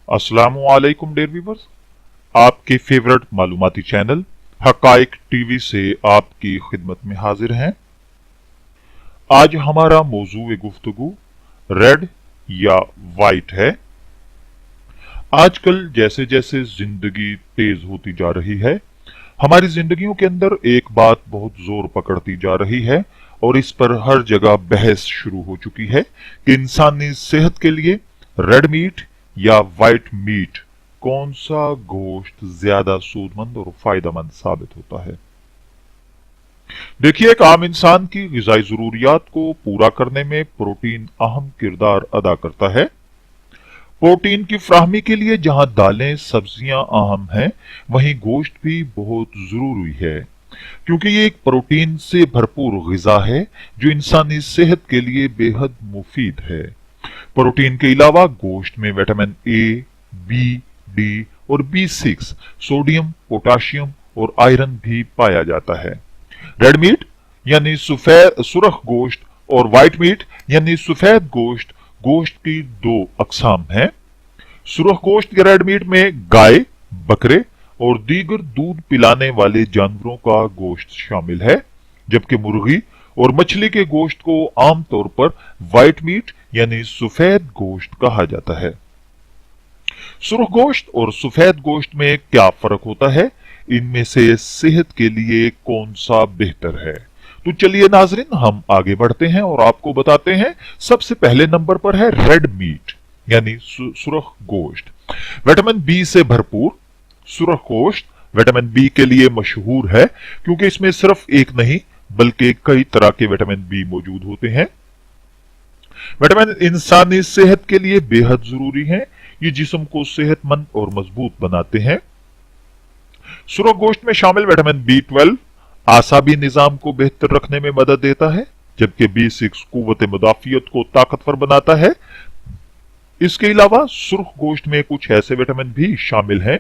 अस्सलामुअलैकुम dear viewers, आपके favourite मालूमाती channel हकाइक TV से आपकी खिदमत में हाजिर हैं। आज हमारा मौजूए गुफ्तगू रेड या वाइट है। आजकल जैसे जैसे जिंदगी तेज होती जा रही है, हमारी जिंदगियों के अंदर एक बात बहुत जोर पकड़ती जा रही है और इस पर हर जगह बहस शुरू हो चुकी है कि इंसानी सेहत के लिए रेड मीट या वाइट मीट कौन सा गोश्त ज्यादा सूदमंद और फायदेमंद साबित होता है। देखिए, एक आम इंसान की ग़िज़ाई ज़रूरियात को पूरा करने में प्रोटीन अहम किरदार अदा करता है। प्रोटीन की फ्राहमी के लिए जहां दालें सब्जियां अहम हैं, वहीं गोश्त भी बहुत जरूरी है, क्योंकि ये एक प्रोटीन से भरपूर ग़िज़ा है जो इंसानी सेहत के लिए बेहद मुफीद है। प्रोटीन के अलावा गोश्त में विटामिन ए, बी, डी और B6, सोडियम, पोटाशियम और आयरन भी पाया जाता है। रेड मीट यानी सुरख गोश्त और व्हाइट मीट यानी सफेद गोश्त गोश्त की दो अकसाम हैं। सुरख गोश्त या रेड मीट में गाय, बकरे और दीगर दूध पिलाने वाले जानवरों का गोश्त शामिल है, जबकि मुर्गी और मछली के गोश्त को आमतौर पर व्हाइट मीट यानी सफेद गोश्त कहा जाता है। सुर्ख गोश्त और सफेद गोश्त में क्या फर्क होता है, इनमें से सेहत के लिए कौन सा बेहतर है? तो चलिए नाजरीन, हम आगे बढ़ते हैं और आपको बताते हैं। सबसे पहले नंबर पर है रेड मीट यानी सुर्ख गोश्त। विटामिन बी से भरपूर सुर्ख गोश्त विटामिन बी के लिए मशहूर है, क्योंकि इसमें सिर्फ एक नहीं बल्कि कई तरह के विटामिन बी मौजूद होते हैं। विटामिन इंसानी सेहत के लिए बेहद जरूरी है। ये जिस्म को सेहतमंद और मजबूत बनाते हैं। सुर्ख गोश्त में शामिल विटामिन B12 आसाबी निजाम को बेहतर रखने में मदद देता है, जबकि B6 कुव्वत मुदाफियत को ताकतवर बनाता है। इसके अलावा सुर्ख गोश्त में कुछ ऐसे विटामिन भी शामिल हैं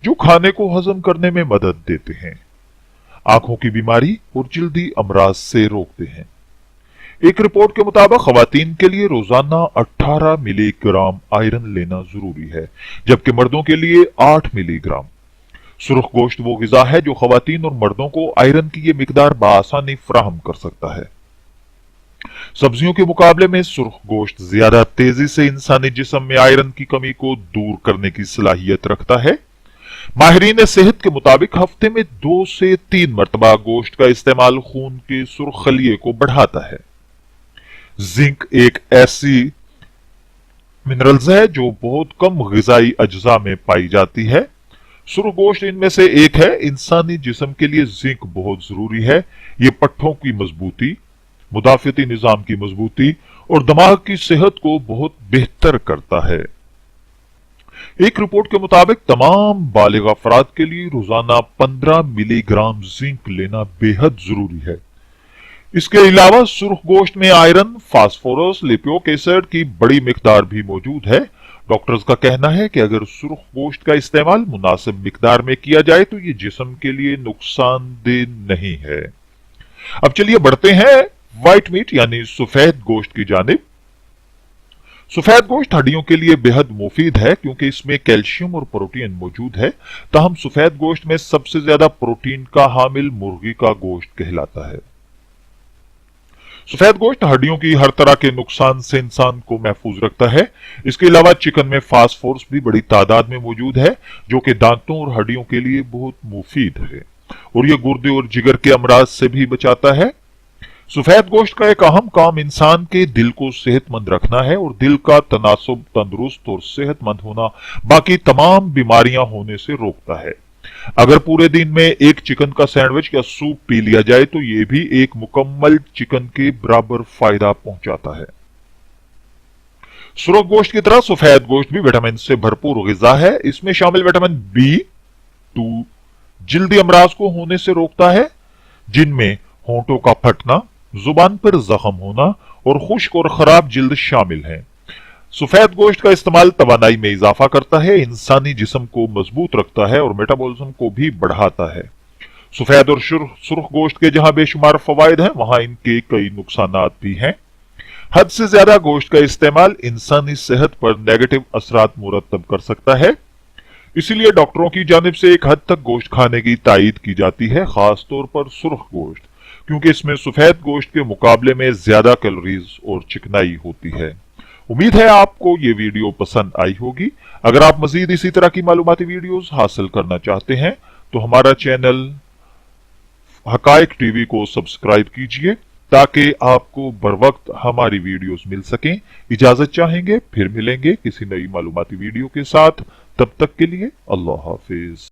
जो खाने को हजम करने में मदद देते हैं, आंखों की बीमारी और जल्दी अमराज से रोकते हैं। एक रिपोर्ट के मुताबिक खवातीन के लिए रोजाना 18 मिलीग्राम आयरन लेना जरूरी है, जबकि मर्दों के लिए 8 मिलीग्राम। सुर्ख गोश्त वो ग़िज़ा है जो खवातीन और मर्दों को आयरन की ये मिकदार बआसानी फराहम कर सकता है। सब्जियों के मुकाबले में सुर्ख गोश्त ज्यादा तेजी से इंसानी जिस्म में आयरन की कमी को दूर करने की सलाहियत रखता है। माहिरीन सेहत के मुताबिक हफ्ते में 2 से 3 मरतबा गोश्त का इस्तेमाल खून के सुर्ख खलिये को बढ़ाता है। जिंक एक ऐसी मिनरल्स है जो बहुत कम ग़िज़ाई अज्जा में पाई जाती है। सुर्ख गोश्त इनमें से एक है। इंसानी जिस्म के लिए जिंक बहुत जरूरी है। ये पट्ठों की मजबूती, मुदाफियती निजाम की मजबूती और दिमाग की सेहत को बहुत बेहतर करता है। एक रिपोर्ट के मुताबिक तमाम बालिग अफराद के लिए रोजाना 15 मिलीग्राम जिंक लेना बेहद जरूरी है। इसके अलावा सुर्ख गोश्त में आयरन, फास्फोरस, लिपिक एसिड की बड़ी मिकदार भी मौजूद है। डॉक्टर्स का कहना है कि अगर सुर्ख गोश्त का इस्तेमाल मुनासिब मिकदार में किया जाए तो ये जिस्म के लिए नुकसानदेह नहीं है। अब चलिए बढ़ते हैं व्हाइट मीट यानी सफेद गोश्त की जानिब। सफेद गोश्त हड्डियों के लिए बेहद मुफीद है, क्योंकि इसमें कैल्शियम और प्रोटीन मौजूद है। ताहम सफेद गोश्त में सबसे ज्यादा प्रोटीन का हामिल मुर्गी का गोश्त कहलाता है। सफेद गोश्त हड्डियों की हर तरह के नुकसान से इंसान को महफूज रखता है। इसके अलावा चिकन में फास्फोरस भी बड़ी तादाद में मौजूद है, जो कि दांतों और हड्डियों के लिए बहुत मुफीद है और यह गुर्दे और जिगर के अमराज से भी बचाता है। सफेद गोश्त का एक अहम काम इंसान के दिल को सेहतमंद रखना है और दिल का तनासुब तंदुरुस्त और सेहतमंद होना बाकी तमाम बीमारियां होने से रोकता है। अगर पूरे दिन में एक चिकन का सैंडविच या सूप पी लिया जाए तो यह भी एक मुकम्मल चिकन के बराबर फायदा पहुंचाता है। सुर्ख गोश्त की तरह सफेद गोश्त भी विटामिन से भरपूर ग़िज़ा है। इसमें शामिल विटामिन B2 जल्दी अमराज को होने से रोकता है, जिनमें होंठों का फटना, जुबान पर जख्म होना और खुश्क और खराब जल्द शामिल हैं। सफेद गोश्त का इस्तेमाल तवानाई में इजाफा करता है, इंसानी जिस्म को मजबूत रखता है और मेटाबॉलिज्म को भी बढ़ाता है। सफेद और सुर्ख गोश्त के जहां बेशुमार फवायद हैं, वहां इनके कई नुकसानात भी हैं। हद से ज्यादा गोश्त का इस्तेमाल इंसानी सेहत पर नेगेटिव असरात मुरतब कर सकता है। इसीलिए डॉक्टरों की जानिब से एक हद तक गोश्त खाने की तायीद की जाती है, खास तौर पर सुर्ख गोश्त, क्योंकि इसमें सफेद गोश्त के मुकाबले में ज्यादा कैलोरीज और चिकनाई होती है। उम्मीद है आपको ये वीडियो पसंद आई होगी। अगर आप मजीद इसी तरह की मालूमाती वीडियोस हासिल करना चाहते हैं तो हमारा चैनल हकायक टीवी को सब्सक्राइब कीजिए ताकि आपको बर वक्त हमारी वीडियोस मिल सकें। इजाजत चाहेंगे, फिर मिलेंगे किसी नई मालूमाती वीडियो के साथ। तब तक के लिए अल्लाह हाफिज।